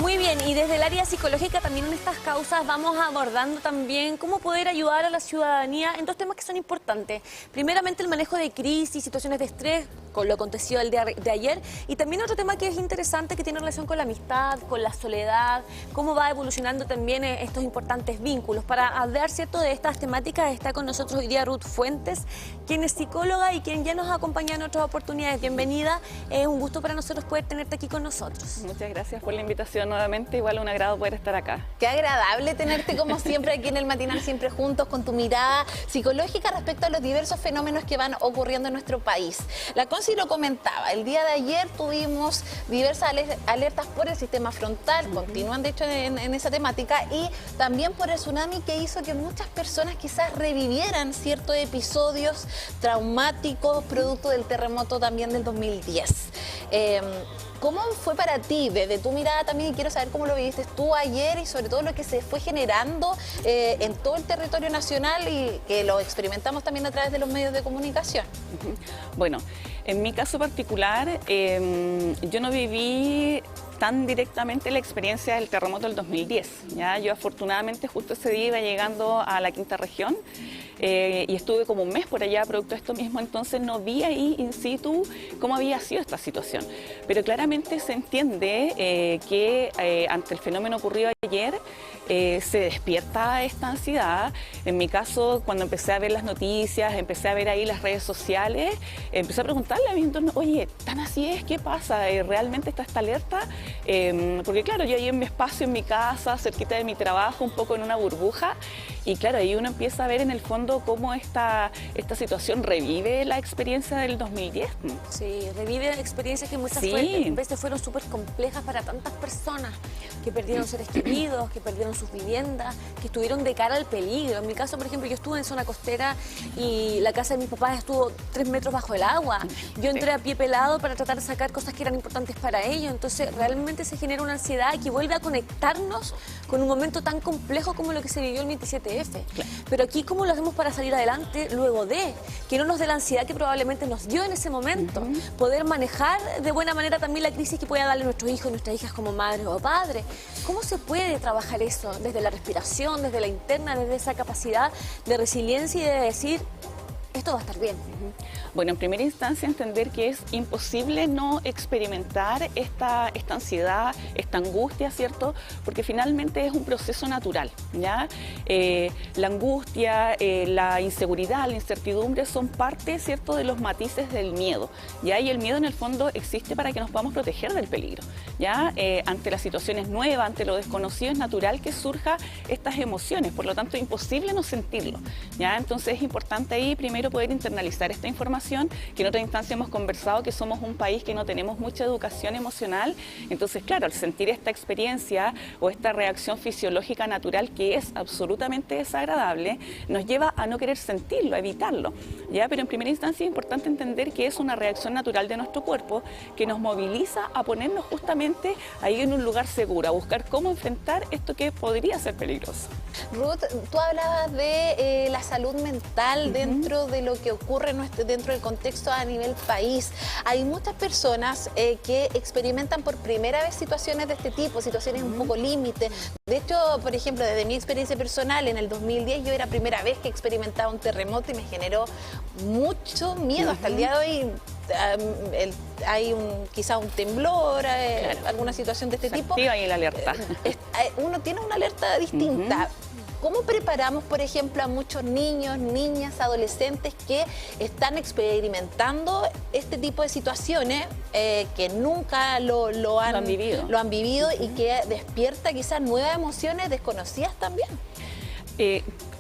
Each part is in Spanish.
Muy bien, y desde el área psicológica también en estas causas vamos abordando también cómo poder ayudar a la ciudadanía en dos temas que son importantes. Primeramente el manejo de crisis, situaciones de estrés, con lo acontecido el día de ayer, y también otro tema que es interesante que tiene relación con la amistad, con la soledad, cómo va evolucionando también estos importantes vínculos. Para hablar, ¿cierto?, de estas temáticas está con nosotros hoy día Ruth Fuentes, quien es psicóloga y quien ya nos acompaña en otras oportunidades. Bienvenida, es un gusto para nosotros poder tenerte aquí con nosotros. Muchas gracias por la invitación nuevamente, igual un agrado poder estar acá. Qué agradable tenerte como siempre aquí en el Matinal, siempre juntos con tu mirada psicológica respecto a los diversos fenómenos que van ocurriendo en nuestro país. La Conci lo comentaba, el día de ayer tuvimos diversas alertas por el sistema frontal, continúan de hecho en esa temática, y también por el tsunami que hizo que muchas personas quizás revivieran ciertos episodios traumáticos producto del terremoto también del 2010. ¿Cómo fue para ti? Desde tu mirada también quiero saber cómo lo viviste tú ayer y sobre todo lo que se fue generando en todo el territorio nacional y que lo experimentamos también a través de los medios de comunicación. Bueno, en mi caso particular, yo no viví tan directamente la experiencia del terremoto del 2010. ¿Ya? Yo afortunadamente justo ese día iba llegando a la quinta región y estuve como un mes por allá producto de esto mismo, entonces no vi ahí in situ cómo había sido esta situación. Pero claramente se entiende que ante el fenómeno ocurrido ayer se despierta esta ansiedad. En mi caso, cuando empecé a ver las noticias, empecé a ver ahí las redes sociales, empecé a preguntarle a mi entorno, oye, ¿tan así es? ¿Qué pasa? ¿Realmente está esta alerta? Porque claro, yo ahí en mi espacio, en mi casa, cerquita de mi trabajo, un poco en una burbuja, y claro, ahí uno empieza a ver en el fondo cómo esta situación revive la experiencia del 2010. Sí, revive experiencias que muchas veces fueron súper complejas para tantas personas, que perdieron seres queridos, que perdieron sus viviendas, que estuvieron de cara al peligro. En mi caso, por ejemplo, yo estuve en zona costera y la casa de mis papás estuvo 3 metros bajo el agua. Yo entré a pie pelado para tratar de sacar cosas que eran importantes para ellos. Entonces, realmente se genera una ansiedad que vuelve a conectarnos con un momento tan complejo como lo que se vivió el 27F. Claro. Pero aquí, ¿cómo lo hacemos para salir adelante luego de que no nos dé la ansiedad que probablemente nos dio en ese momento? Poder manejar de buena manera también la crisis que pueda darle a nuestros hijos, nuestras hijas como madres o padres. ¿Cómo se puede trabajar eso? Desde la respiración, desde la interna, desde esa capacidad de resiliencia y de decir, esto va a estar bien. Bueno, en primera instancia entender que es imposible no experimentar esta ansiedad, esta angustia, ¿cierto? Porque finalmente es un proceso natural, ¿ya? La angustia, la inseguridad, la incertidumbre son parte, ¿cierto?, de los matices del miedo, ¿ya? Y el miedo en el fondo existe para que nos podamos proteger del peligro, ¿ya? Ante las situaciones nuevas, ante lo desconocido, es natural que surjan estas emociones, por lo tanto es imposible no sentirlo, ¿ya? Entonces es importante ahí primero poder internalizar esta información, que en otra instancia hemos conversado que somos un país que no tenemos mucha educación emocional. Entonces, claro, al sentir esta experiencia o esta reacción fisiológica natural que es absolutamente desagradable, nos lleva a no querer sentirlo, a evitarlo, ¿ya? Pero en primera instancia es importante entender que es una reacción natural de nuestro cuerpo que nos moviliza a ponernos justamente ahí en un lugar seguro, a buscar cómo enfrentar esto que podría ser peligroso. Ruth, tú hablabas de la salud mental dentro de lo que ocurre dentro del contexto a nivel país. Hay muchas personas que experimentan por primera vez situaciones de este tipo, situaciones un poco límite. De hecho, por ejemplo, desde mi experiencia personal, en el 2010 yo era primera vez que experimentaba un terremoto y me generó mucho miedo. Hasta el día de hoy hay quizá un temblor, claro, alguna situación de este tipo. Activa ahí la alerta. Uno tiene una alerta distinta. ¿Cómo preparamos, por ejemplo, a muchos niños, niñas, adolescentes que están experimentando este tipo de situaciones que nunca lo han vivido y que despierta quizás nuevas emociones desconocidas también?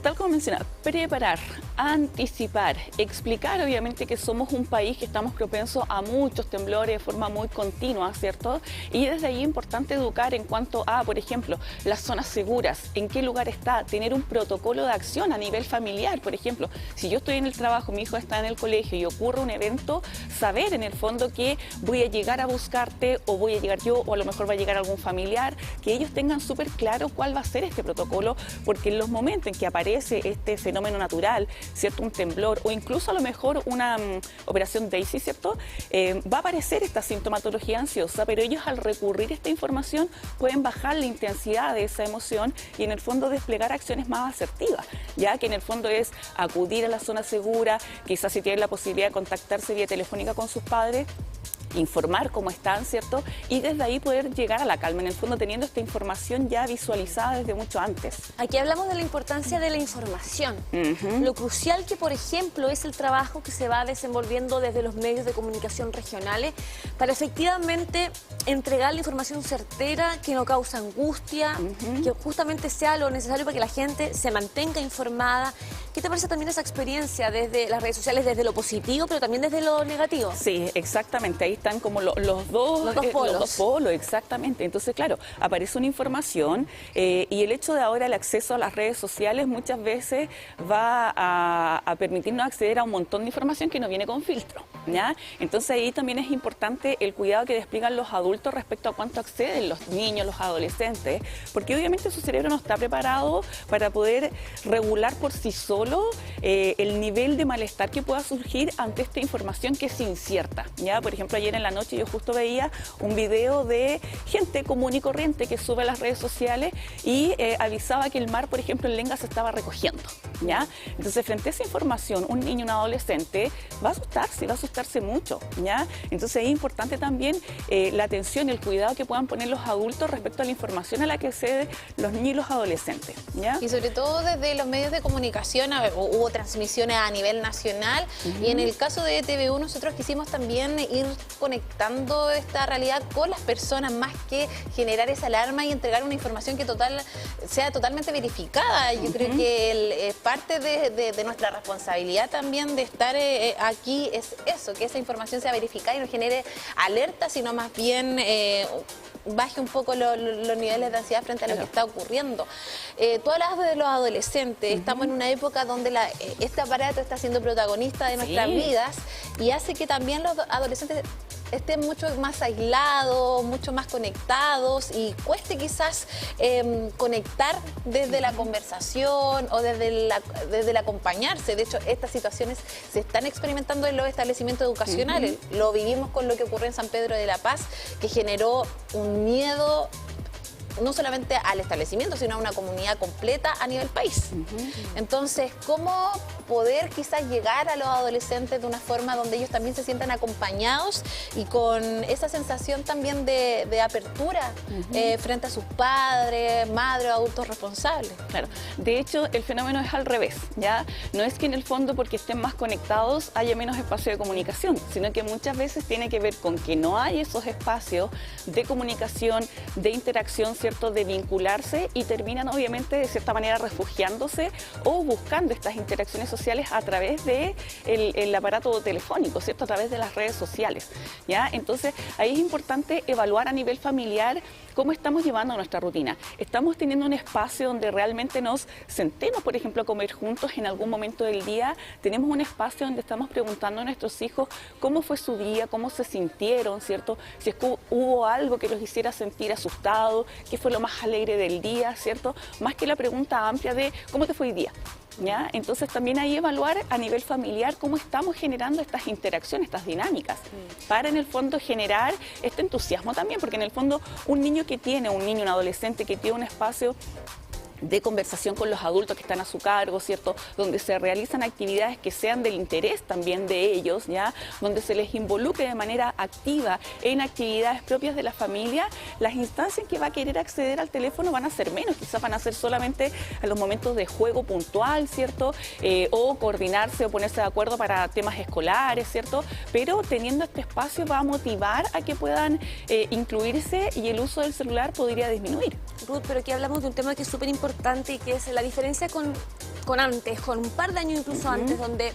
Tal como mencionaba, preparar, anticipar, explicar obviamente que somos un país que estamos propensos a muchos temblores de forma muy continua, ¿cierto? Y desde ahí es importante educar en cuanto a, por ejemplo, las zonas seguras, en qué lugar está, tener un protocolo de acción a nivel familiar, por ejemplo, si yo estoy en el trabajo, mi hijo está en el colegio y ocurre un evento, saber en el fondo que voy a llegar a buscarte o voy a llegar yo o a lo mejor va a llegar algún familiar, que ellos tengan súper claro cuál va a ser este protocolo, porque en los momentos en que aparece aparece este fenómeno natural, ¿cierto? Un temblor o incluso a lo mejor una operación Daisy, ¿cierto? Va a aparecer esta sintomatología ansiosa, pero ellos al recurrir a esta información pueden bajar la intensidad de esa emoción y en el fondo desplegar acciones más asertivas, ya que en el fondo es acudir a la zona segura, quizás si tienen la posibilidad de contactarse vía telefónica con sus padres, informar cómo están, ¿cierto? Y desde ahí poder llegar a la calma, en el fondo teniendo esta información ya visualizada desde mucho antes. Aquí hablamos de la importancia de la información, lo crucial que, por ejemplo, es el trabajo que se va desenvolviendo desde los medios de comunicación regionales para efectivamente entregar la información certera, que no causa angustia, que justamente sea lo necesario para que la gente se mantenga informada. ¿Qué te parece también esa experiencia desde las redes sociales, desde lo positivo, pero también desde lo negativo? Sí, exactamente. Ahí están como los dos polos. Los dos polos, exactamente. Entonces, claro, aparece una información y el hecho de ahora el acceso a las redes sociales muchas veces va a permitirnos acceder a un montón de información que no viene con filtro, ¿ya? Entonces ahí también es importante el cuidado que despliegan los adultos respecto a cuánto acceden los niños, los adolescentes, porque obviamente su cerebro no está preparado para poder regular por sí solo el nivel de malestar que pueda surgir ante esta información que es incierta, ¿ya? Por ejemplo, ayer en la noche yo justo veía un video de gente común y corriente que sube a las redes sociales y avisaba que el mar, por ejemplo, en Lenga se estaba recogiendo, ¿ya? Entonces, frente a esa información, un niño, un adolescente va a asustarse mucho, ¿ya? Entonces, es importante también la atención y el cuidado que puedan poner los adultos respecto a la información a la que acceden los niños y los adolescentes, ¿ya? Y sobre todo desde los medios de comunicación, hubo transmisiones a nivel nacional y en el caso de TV1 nosotros quisimos también ir conectando esta realidad con las personas más que generar esa alarma y entregar una información que sea totalmente verificada. Yo creo que parte de nuestra responsabilidad también de estar aquí es eso, que esa información sea verificada y no genere alerta, sino más bien baje un poco los niveles de ansiedad frente a lo que está ocurriendo. Tú hablabas de los adolescentes, estamos en una época donde este aparato está siendo protagonista de nuestras vidas y hace que también los adolescentes estén mucho más aislados, mucho más conectados y cueste quizás conectar desde la conversación o desde el acompañarse. De hecho, estas situaciones se están experimentando en los establecimientos educacionales. Lo vivimos con lo que ocurrió en San Pedro de la Paz, que generó un miedo no solamente al establecimiento, sino a una comunidad completa a nivel país. Entonces, ¿cómo poder quizás llegar a los adolescentes de una forma donde ellos también se sientan acompañados y con esa sensación también de apertura frente a sus padres, madres, adultos responsables? Claro, de hecho el fenómeno es al revés, ¿ya? No es que en el fondo porque estén más conectados haya menos espacio de comunicación, sino que muchas veces tiene que ver con que no hay esos espacios de comunicación, de interacción, ¿cierto?, de vincularse y terminan obviamente de cierta manera refugiándose o buscando estas interacciones sociales a través de el aparato telefónico, ¿cierto?, a través de las redes sociales, ¿ya? Entonces ahí es importante evaluar a nivel familiar cómo estamos llevando nuestra rutina. Estamos teniendo un espacio donde realmente nos sentemos, por ejemplo, a comer juntos en algún momento del día. Tenemos un espacio donde estamos preguntando a nuestros hijos cómo fue su día, cómo se sintieron, ¿cierto? Si es que hubo algo que los hiciera sentir asustados, qué fue lo más alegre del día, ¿cierto? Más que la pregunta amplia de ¿cómo te fue hoy día? ¿Ya? Entonces también ahí evaluar a nivel familiar cómo estamos generando estas interacciones, estas dinámicas, para en el fondo generar este entusiasmo también, porque en el fondo un niño, un adolescente que tiene un espacio de conversación con los adultos que están a su cargo, ¿cierto?, donde se realizan actividades que sean del interés también de ellos, ¿ya?, donde se les involucre de manera activa en actividades propias de la familia, las instancias en que va a querer acceder al teléfono van a ser menos, quizás van a ser solamente a los momentos de juego puntual, ¿cierto?, o coordinarse o ponerse de acuerdo para temas escolares, ¿cierto?, pero teniendo este espacio va a motivar a que puedan incluirse y el uso del celular podría disminuir. Ruth, pero aquí hablamos de un tema que es súper importante y que es la diferencia con antes, con un par de años incluso antes, donde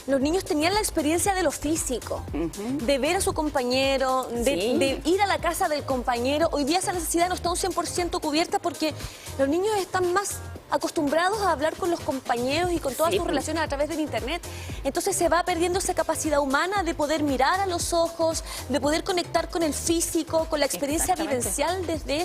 los niños tenían la experiencia de lo físico, de ver a su compañero, de ir a la casa del compañero. Hoy día esa necesidad no está un 100% cubierta porque los niños están más acostumbrados a hablar con los compañeros y con todas sus relaciones a través del internet. Entonces se va perdiendo esa capacidad humana de poder mirar a los ojos, de poder conectar con el físico, con la experiencia vivencial desde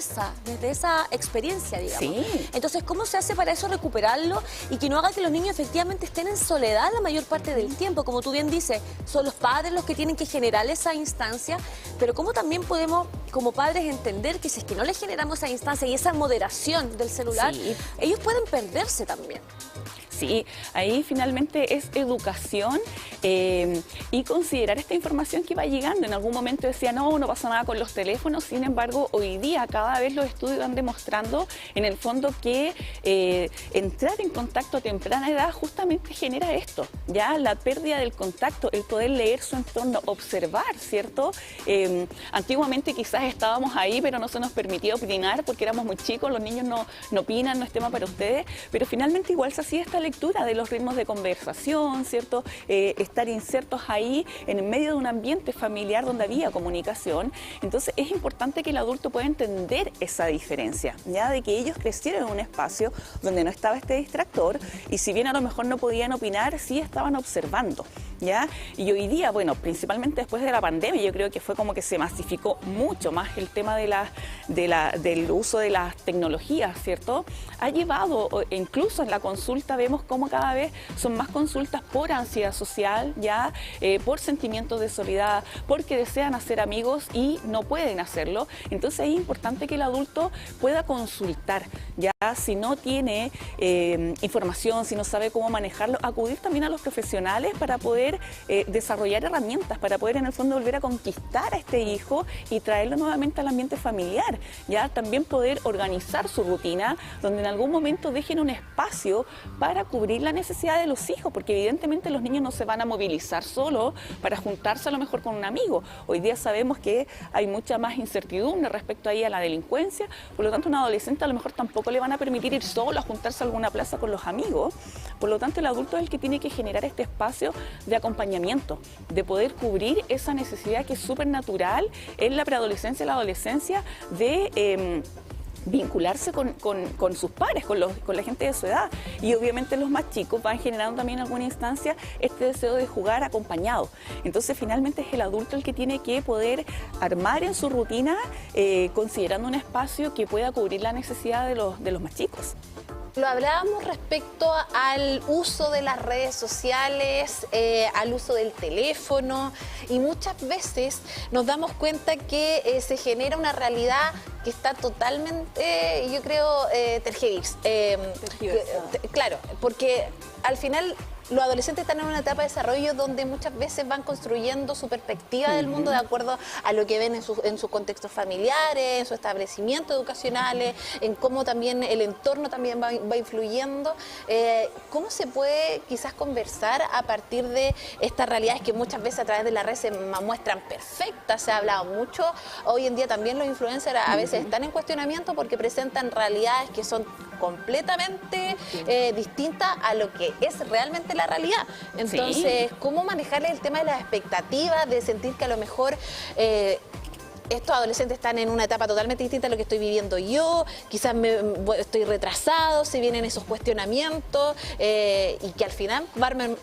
esa experiencia, digamos. Sí. Entonces, ¿cómo se hace para eso recuperarlo y que no haga que los niños efectivamente estén en soledad la mayor parte del tiempo? Como tú bien dices, son los padres los que tienen que generar esa instancia, pero ¿cómo también podemos, como padres, entender que si es que no les generamos esa instancia y esa moderación del celular, ellos pueden perderse también? Sí, ahí finalmente es educación y considerar esta información que va llegando. En algún momento decía, no pasa nada con los teléfonos, sin embargo, hoy día cada vez los estudios van demostrando en el fondo que entrar en contacto a temprana edad justamente genera esto, ya la pérdida del contacto, el poder leer su entorno, observar, ¿cierto? Antiguamente quizás estábamos ahí, pero no se nos permitía opinar porque éramos muy chicos, los niños no opinan, no es tema para ustedes, pero finalmente igual se hacía esta lectura de los ritmos de conversación, ¿cierto? Estar insertos ahí en medio de un ambiente familiar donde había comunicación. Entonces es importante que el adulto pueda entender esa diferencia, ya de que ellos crecieron en un espacio donde no estaba este distractor y si bien a lo mejor no podían opinar, sí estaban observando, ¿ya? Y hoy día, bueno, principalmente después de la pandemia, yo creo que fue como que se masificó mucho más el tema del uso de las tecnologías, ¿cierto? Ha llevado, incluso en la consulta vemos cómo cada vez son más consultas por ansiedad social, ya por sentimientos de soledad, porque desean hacer amigos y no pueden hacerlo. Entonces es importante que el adulto pueda consultar, ya si no tiene información, si no sabe cómo manejarlo, acudir también a los profesionales para poder desarrollar herramientas, para poder en el fondo volver a conquistar a este hijo y traerlo nuevamente al ambiente familiar, ya también poder organizar su rutina, donde en algún momento dejen un espacio para cubrir la necesidad de los hijos, porque evidentemente los niños no se van a movilizar solo para juntarse a lo mejor con un amigo. Hoy día sabemos que hay mucha más incertidumbre respecto ahí a la delincuencia, por lo tanto un adolescente a lo mejor tampoco le van a permitir ir solo a juntarse a alguna plaza con los amigos, por lo tanto el adulto es el que tiene que generar este espacio de acompañamiento, de poder cubrir esa necesidad que es súper natural en la preadolescencia y la adolescencia de vincularse con sus pares, con la gente de su edad. Y obviamente los más chicos van generando también en alguna instancia este deseo de jugar acompañado. Entonces finalmente es el adulto el que tiene que poder armar en su rutina considerando un espacio que pueda cubrir la necesidad de los más chicos. Lo hablábamos respecto al uso de las redes sociales, al uso del teléfono, y muchas veces nos damos cuenta que se genera una realidad que está totalmente, yo creo, claro, porque al final los adolescentes están en una etapa de desarrollo donde muchas veces van construyendo su perspectiva del mundo de acuerdo a lo que ven en sus contextos familiares, en sus establecimientos educacionales, en cómo también el entorno también va influyendo. ¿Cómo se puede quizás conversar a partir de estas realidades que muchas veces a través de la red se muestran perfectas? Se ha hablado mucho. Hoy en día también los influencers a veces están en cuestionamiento porque presentan realidades que son completamente distintas a lo que es realmente la realidad. Entonces, ¿cómo manejar el tema de las expectativas, de sentir que a lo mejor estos adolescentes están en una etapa totalmente distinta a lo que estoy viviendo yo, quizás estoy retrasado, se vienen esos cuestionamientos y que al final van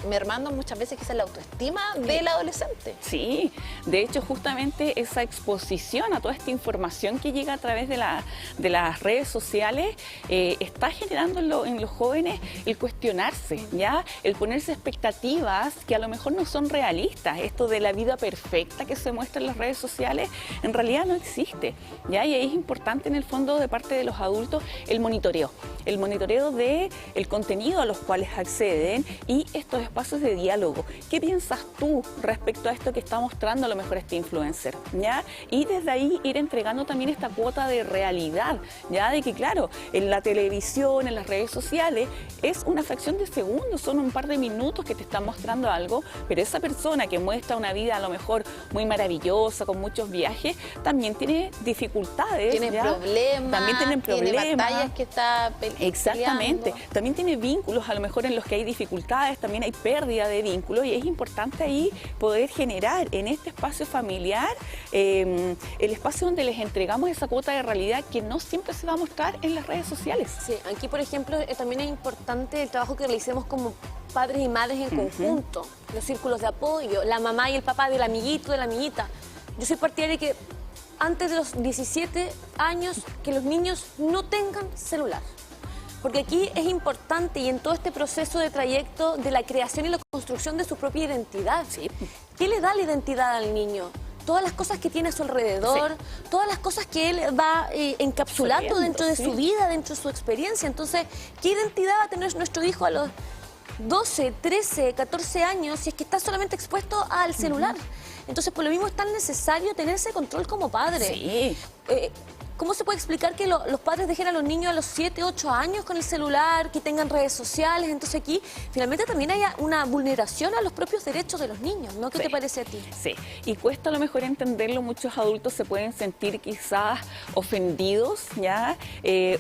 mermando muchas veces quizás la autoestima del adolescente? Sí, de hecho justamente esa exposición a toda esta información que llega a través de las redes sociales está generando en los jóvenes el cuestionarse, ¿ya? El ponerse expectativas que a lo mejor no son realistas. Esto de la vida perfecta que se muestra en las redes sociales en realidad no existe, ¿ya? Y ahí es importante en el fondo de parte de los adultos el monitoreo del contenido a los cuales acceden y estos espacios de diálogo. ¿Qué piensas tú respecto a esto que está mostrando a lo mejor este influencer? ¿Ya? Y desde ahí ir entregando también esta cuota de realidad, ¿ya? De que claro, en la televisión, en las redes sociales, es una fracción de segundos, son un par de minutos que te están mostrando algo, pero esa persona que muestra una vida a lo mejor muy maravillosa, con muchos viajes, también tiene dificultades. Tiene problemas. También tienen problemas. Tiene batallas que está Exactamente. peleando. También tiene vínculos a lo mejor en los que hay dificultades, también hay pérdida de vínculos, y es importante ahí poder generar en este espacio familiar el espacio donde les entregamos esa cuota de realidad que no siempre se va a mostrar en las redes sociales. Sí, aquí por ejemplo también es importante el trabajo que realicemos como padres y madres en conjunto, los círculos de apoyo, la mamá y el papá del amiguito, de la amiguita. Yo soy partidaria de que antes de los 17 años que los niños no tengan celular. Porque aquí es importante, y en todo este proceso de trayecto de la creación y la construcción de su propia identidad, Sí. ¿qué le da la identidad al niño? Todas las cosas que tiene a su alrededor, todas las cosas que él va encapsulando Sabiendo, dentro de sí. su vida, dentro de su experiencia. Entonces, ¿qué identidad va a tener nuestro hijo a los 12, 13, 14 años si es que está solamente expuesto al celular? Entonces, por lo mismo es tan necesario tener ese control como padre. Sí. ¿Cómo se puede explicar que los padres dejen a los niños a los 7, 8 años con el celular, que tengan redes sociales? Entonces aquí finalmente también hay una vulneración a los propios derechos de los niños, ¿no? ¿Qué te parece a ti? Sí, y cuesta a lo mejor entenderlo, muchos adultos se pueden sentir quizás ofendidos, ¿ya?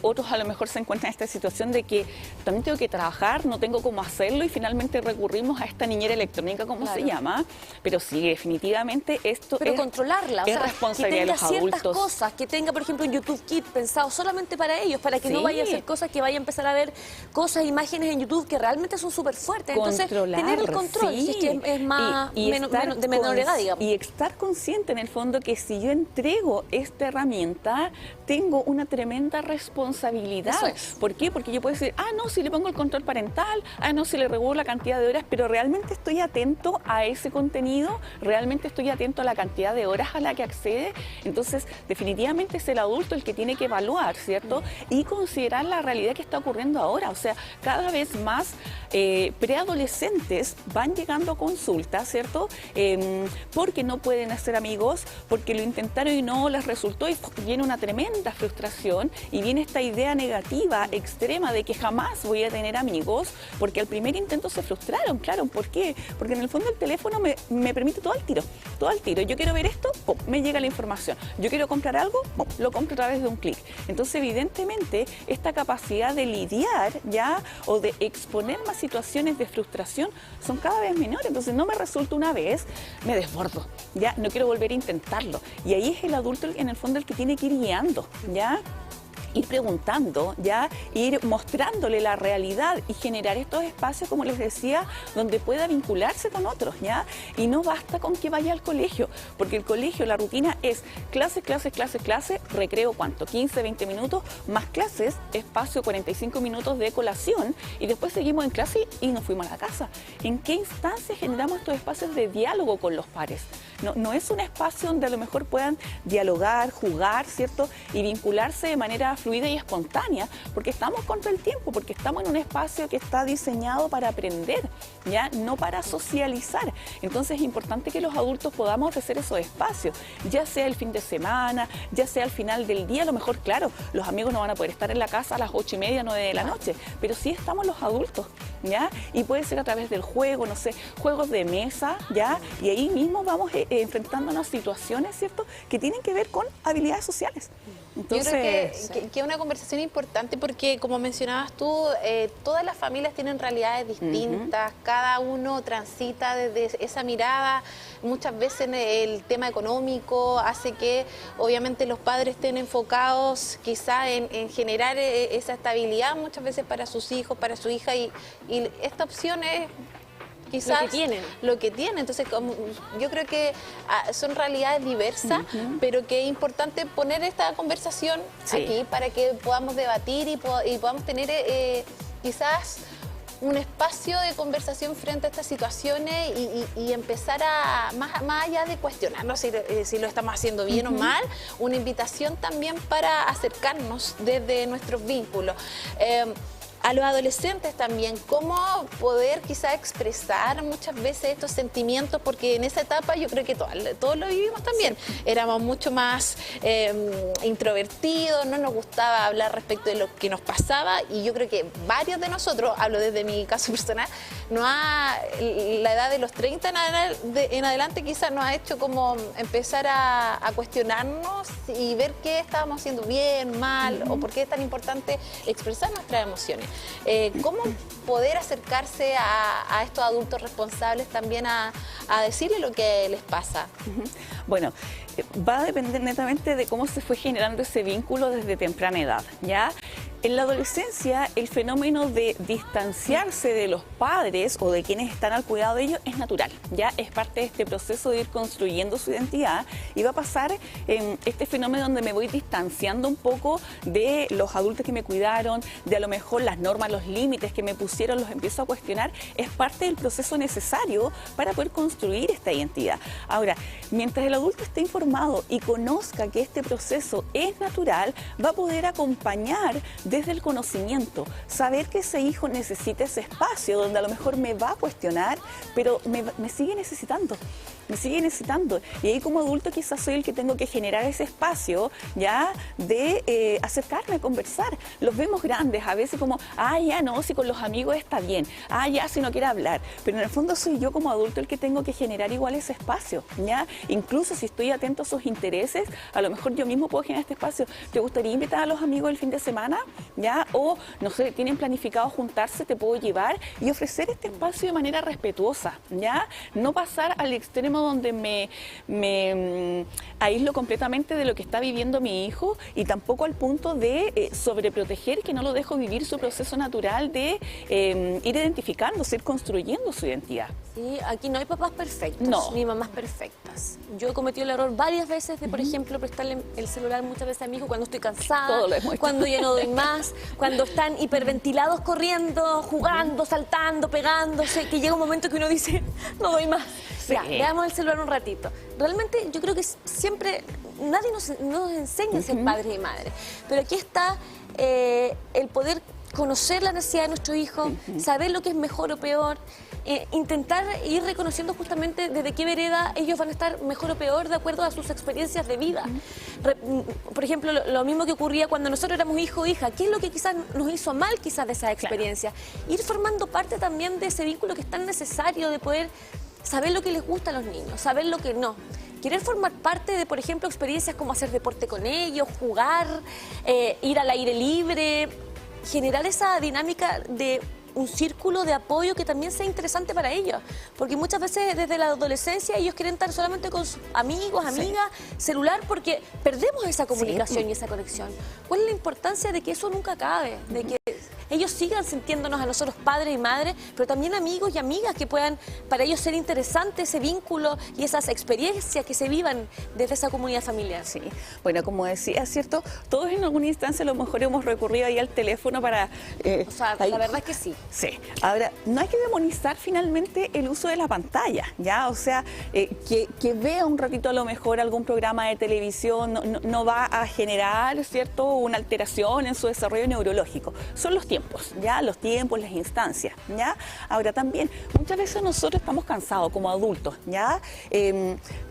Otros a lo mejor se encuentran en esta situación de que también tengo que trabajar, no tengo cómo hacerlo, y finalmente recurrimos a esta niñera electrónica, como se llama, pero sí, definitivamente esto Pero es controlarla, o es sea, responsabilidad que de tenga los ciertas adultos. cosas, que tenga, por ejemplo, un YouTube Kids pensado solamente para ellos, para que no Sí. vaya a hacer cosas, que vaya a empezar a ver cosas, imágenes en YouTube que realmente son súper fuertes. Entonces, tener el control, si es que es más de menor edad, digamos. Y estar consciente en el fondo que si yo entrego esta herramienta, tengo una tremenda responsabilidad. Eso es. ¿Por qué? Porque yo puedo decir, no, si le pongo el control parental, no, si le regulo la cantidad de horas, pero realmente estoy atento a ese contenido, realmente estoy atento a la cantidad de horas a la que accede. Entonces, definitivamente es el adulto el que tiene que evaluar, ¿cierto? Y considerar la realidad que está ocurriendo ahora. O sea, cada vez más preadolescentes van llegando a consulta, ¿cierto? Porque no pueden hacer amigos, porque lo intentaron y no les resultó, y viene una tremenda frustración y viene esta idea negativa, extrema, de que jamás voy a tener amigos, porque al primer intento se frustraron, claro. ¿Por qué? Porque en el fondo el teléfono me permite todo al tiro, todo al tiro. Yo quiero ver esto, ¡pum!, me llega la información. Yo quiero comprar algo, ¡pum!, lo compro a través de un clic. Entonces, evidentemente, esta capacidad de lidiar, ¿ya?, o de exponer más situaciones de frustración son cada vez menores. Entonces, no me resulta una vez, me desbordo, ¿ya? No quiero volver a intentarlo. Y ahí es el adulto, en el fondo, el que tiene que ir guiando, ¿ya? Ir preguntando, ya, ir mostrándole la realidad y generar estos espacios, como les decía, donde pueda vincularse con otros, ya. Y no basta con que vaya al colegio, porque el colegio, la rutina es clase, recreo, ¿cuánto? 15, 20 minutos, más clases, espacio 45 minutos de colación, y después seguimos en clase y nos fuimos a la casa. ¿En qué instancia generamos estos espacios de diálogo con los pares? No es un espacio donde a lo mejor puedan dialogar, jugar, ¿cierto? Y vincularse de manera fluida y espontánea, porque estamos contra el tiempo, porque estamos en un espacio que está diseñado para aprender, ¿ya? No para socializar. Entonces es importante que los adultos podamos ofrecer esos espacios, ya sea el fin de semana, ya sea al final del día. A lo mejor, claro, los amigos no van a poder estar en la casa a las 8:30, 9 de la noche, pero sí estamos los adultos, ¿ya? Y puede ser a través del juego, no sé, juegos de mesa, ¿ya? Y ahí mismo vamos enfrentándonos a situaciones, ¿cierto?, que tienen que ver con habilidades sociales. Entonces, yo creo que es una conversación importante porque, como mencionabas tú, todas las familias tienen realidades distintas, cada uno transita desde esa mirada. Muchas veces el tema económico hace que obviamente los padres estén enfocados quizá en generar esa estabilidad muchas veces para sus hijos, para su hija, y esta opción es quizás lo que tienen. Entonces, yo creo que son realidades diversas, pero que es importante poner esta conversación aquí para que podamos debatir y podamos tener quizás un espacio de conversación frente a estas situaciones y empezar a, más allá de cuestionarnos si lo estamos haciendo bien o mal, una invitación también para acercarnos desde nuestros vínculos. A los adolescentes también, cómo poder quizá expresar muchas veces estos sentimientos, porque en esa etapa yo creo que todos lo vivimos también. Éramos mucho más introvertidos, no nos gustaba hablar respecto de lo que nos pasaba, y yo creo que varios de nosotros, hablo desde mi caso personal, la edad de los 30 en adelante quizás nos ha hecho como empezar a cuestionarnos y ver qué estábamos haciendo bien, mal, o por qué es tan importante expresar nuestras emociones. ¿Cómo poder acercarse a estos adultos responsables también a decirle lo que les pasa? Bueno, va a depender netamente de cómo se fue generando ese vínculo desde temprana edad, ¿ya? En la adolescencia, el fenómeno de distanciarse de los padres o de quienes están al cuidado de ellos es natural, ya es parte de este proceso de ir construyendo su identidad y va a pasar en este fenómeno donde me voy distanciando un poco de los adultos que me cuidaron, de a lo mejor las normas, los límites que me pusieron, los empiezo a cuestionar, es parte del proceso necesario para poder construir esta identidad. Ahora, mientras el adulto esté informado y conozca que este proceso es natural, va a poder acompañar desde el conocimiento, saber que ese hijo necesita ese espacio donde a lo mejor me va a cuestionar, pero me sigue necesitando. Y ahí como adulto quizás soy el que tengo que generar ese espacio ya de acercarme a conversar. Los vemos grandes, a veces como, ya no, si con los amigos está bien, ya si no quiere hablar, pero en el fondo soy yo como adulto el que tengo que generar igual ese espacio, ya, incluso si estoy atento a sus intereses, a lo mejor yo mismo puedo generar este espacio. ¿Te gustaría invitar a los amigos el fin de semana? ¿Ya? O, no sé, tienen planificado juntarse, te puedo llevar y ofrecer este espacio de manera respetuosa, ¿ya? No pasar al extremo donde me aíslo completamente de lo que está viviendo mi hijo y tampoco al punto de sobreproteger, que no lo dejo vivir su proceso natural de ir identificándose, ir construyendo su identidad. Sí, aquí no hay papás perfectos, no, ni mamás perfectas. Yo he cometido el error varias veces de, por ejemplo, prestarle el celular muchas veces a mi hijo cuando estoy cansada, cuando ya no doy más, cuando están hiperventilados corriendo, jugando, saltando, pegándose, que llega un momento que uno dice, no doy más. Sí. Ya, veamos el celular un ratito. Realmente yo creo que siempre, nadie nos enseña a ser padres y madres, pero aquí está el poder conocer la necesidad de nuestro hijo, saber lo que es mejor o peor, intentar ir reconociendo justamente desde qué vereda ellos van a estar mejor o peor de acuerdo a sus experiencias de vida. Por ejemplo, lo mismo que ocurría cuando nosotros éramos hijo o hija, ¿qué es lo que quizás nos hizo mal quizás de esa experiencia? Claro. Ir formando parte también de ese vínculo que es tan necesario de poder saber lo que les gusta a los niños, saber lo que no. Querer formar parte de, por ejemplo, experiencias como hacer deporte con ellos, jugar, ir al aire libre, generar esa dinámica de un círculo de apoyo que también sea interesante para ellos, porque muchas veces desde la adolescencia ellos quieren estar solamente con sus amigos, amigas, celular, porque perdemos esa comunicación y esa conexión. ¿Cuál es la importancia de que eso nunca acabe? De que ellos sigan sintiéndonos a nosotros padres y madres, pero también amigos y amigas que puedan para ellos ser interesante ese vínculo y esas experiencias que se vivan desde esa comunidad familiar. Sí, bueno, como decía, ¿cierto? Todos en alguna instancia a lo mejor hemos recurrido ahí al teléfono para... o sea, la verdad es que sí. Sí. Ahora, no hay que demonizar finalmente el uso de la pantalla, ¿ya? O sea, que vea un ratito a lo mejor algún programa de televisión no va a generar, ¿cierto?, una alteración en su desarrollo neurológico. Son los tiempos, ¿ya? Los tiempos, las instancias, ¿ya? Ahora también, muchas veces nosotros estamos cansados como adultos, ¿ya?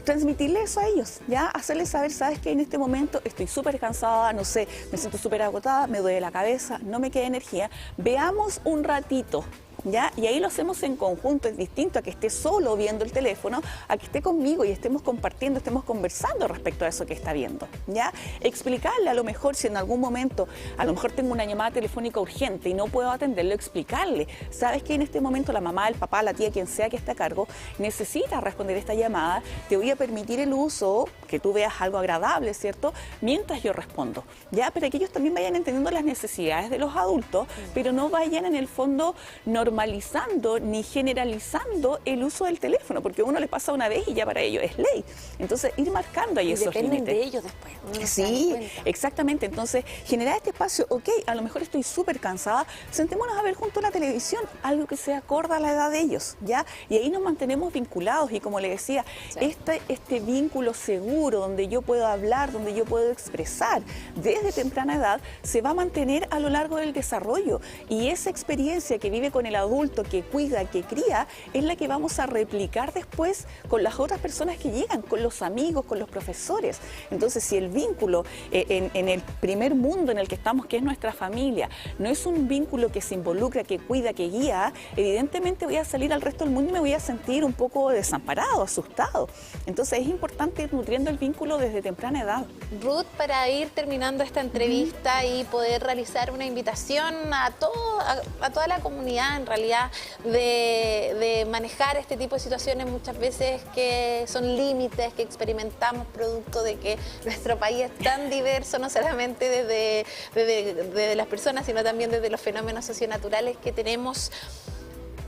Transmitirle eso a ellos, ¿ya? Hacerles saber, ¿sabes qué? En este momento estoy súper cansada, no sé, me siento súper agotada, me duele la cabeza, no me queda energía. Veamos un ratito, ¿ya? Y ahí lo hacemos en conjunto, es distinto a que esté solo viendo el teléfono, a que esté conmigo y estemos compartiendo, estemos conversando respecto a eso que está viendo, ¿ya? Explicarle a lo mejor si en algún momento, a lo mejor tengo una llamada telefónica urgente y no puedo atenderlo, explicarle, sabes que en este momento la mamá, el papá, la tía, quien sea que esté a cargo, necesita responder esta llamada, te voy a permitir el uso, que tú veas algo agradable, ¿cierto? Mientras yo respondo, ¿ya? Para que ellos también vayan entendiendo las necesidades de los adultos, pero no vayan en el fondo normalizando ni generalizando el uso del teléfono, porque uno le pasa una vez y ya para ellos es ley. Entonces, ir marcando ahí esos límites. Dependen de ellos después. Sí, exactamente. Entonces, generar este espacio, ok, a lo mejor estoy súper cansada, sentémonos a ver junto a la televisión, algo que se acorda a la edad de ellos, ¿ya? Y ahí nos mantenemos vinculados y como le decía, este vínculo seguro donde yo puedo hablar, donde yo puedo expresar desde temprana edad, se va a mantener a lo largo del desarrollo y esa experiencia que vive con el adulto que cuida, que cría, es la que vamos a replicar después con las otras personas que llegan, con los amigos, con los profesores. Entonces, si el vínculo en el primer mundo en el que estamos, que es nuestra familia, no es un vínculo que se involucra, que cuida, que guía, evidentemente voy a salir al resto del mundo y me voy a sentir un poco desamparado, asustado. Entonces, es importante ir nutriendo el vínculo desde temprana edad. Ruth, para ir terminando esta entrevista y poder realizar una invitación a toda la comunidad, en realidad, de manejar este tipo de situaciones muchas veces que son límites que experimentamos producto de que nuestro país es tan diverso, no solamente desde las personas, sino también desde los fenómenos socionaturales que tenemos.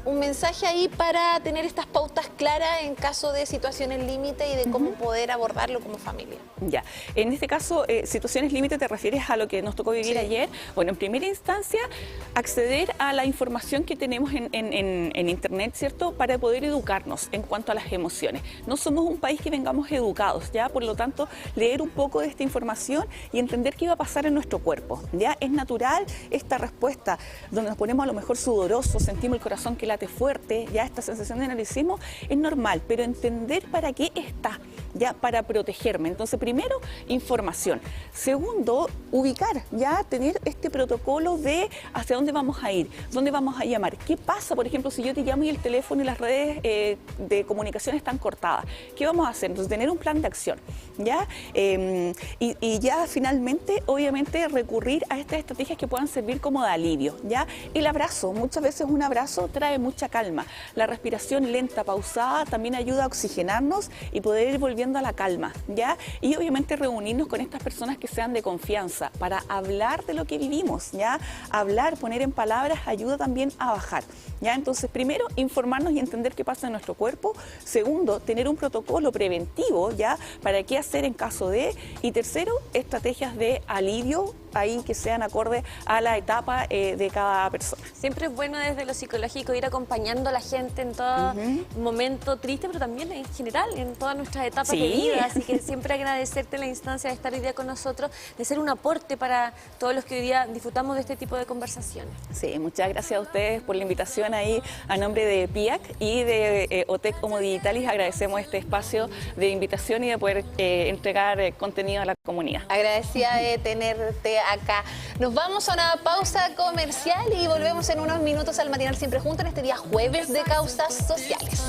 Un mensaje ahí para tener estas pautas claras en caso de situaciones límite y de cómo poder abordarlo como familia. Ya, en este caso, situaciones límite, ¿te refieres a lo que nos tocó vivir ayer? Bueno, en primera instancia, acceder a la información que tenemos en Internet, ¿cierto?, para poder educarnos en cuanto a las emociones. No somos un país que vengamos educados, ¿ya? Por lo tanto, leer un poco de esta información y entender qué va a pasar en nuestro cuerpo, ¿ya? Es natural esta respuesta, donde nos ponemos a lo mejor sudorosos, sentimos el corazón que late fuerte, ya esta sensación de nerviosismo es normal, pero entender para qué está, ya, para protegerme. Entonces, primero, información. Segundo, ubicar, ya, tener este protocolo de hacia dónde vamos a ir, dónde vamos a llamar. ¿Qué pasa, por ejemplo, si yo te llamo y el teléfono y las redes de comunicación están cortadas? ¿Qué vamos a hacer? Entonces, tener un plan de acción, ¿ya? Y ya finalmente, obviamente, recurrir a estas estrategias que puedan servir como de alivio, ¿ya? El abrazo, muchas veces un abrazo trae mucha calma. La respiración lenta, pausada, también ayuda a oxigenarnos y poder ir volviendo a la calma, ¿ya? Y obviamente reunirnos con estas personas que sean de confianza para hablar de lo que vivimos, ¿ya? Hablar, poner en palabras, ayuda también a bajar, ¿ya? Entonces, primero, informarnos y entender qué pasa en nuestro cuerpo. Segundo, tener un protocolo preventivo, ¿ya? Para qué hacer en caso de. Y tercero, estrategias de alivio ahí que sean acorde a la etapa de cada persona. Siempre es bueno desde lo psicológico ir acompañando a la gente en todo momento triste, pero también en general, en todas nuestras etapas de vida. Así que siempre agradecerte la instancia de estar hoy día con nosotros, de ser un aporte para todos los que hoy día disfrutamos de este tipo de conversaciones. Sí, muchas gracias a ustedes por la invitación ahí a nombre de PIAC y de OTEC Homo Digitalis. Agradecemos este espacio de invitación y de poder entregar contenido a la comunidad. Agradecida de tenerte acá. Nos vamos a una pausa comercial y volvemos en unos minutos al Matinal Siempre Juntos en este día jueves de Causas Sociales.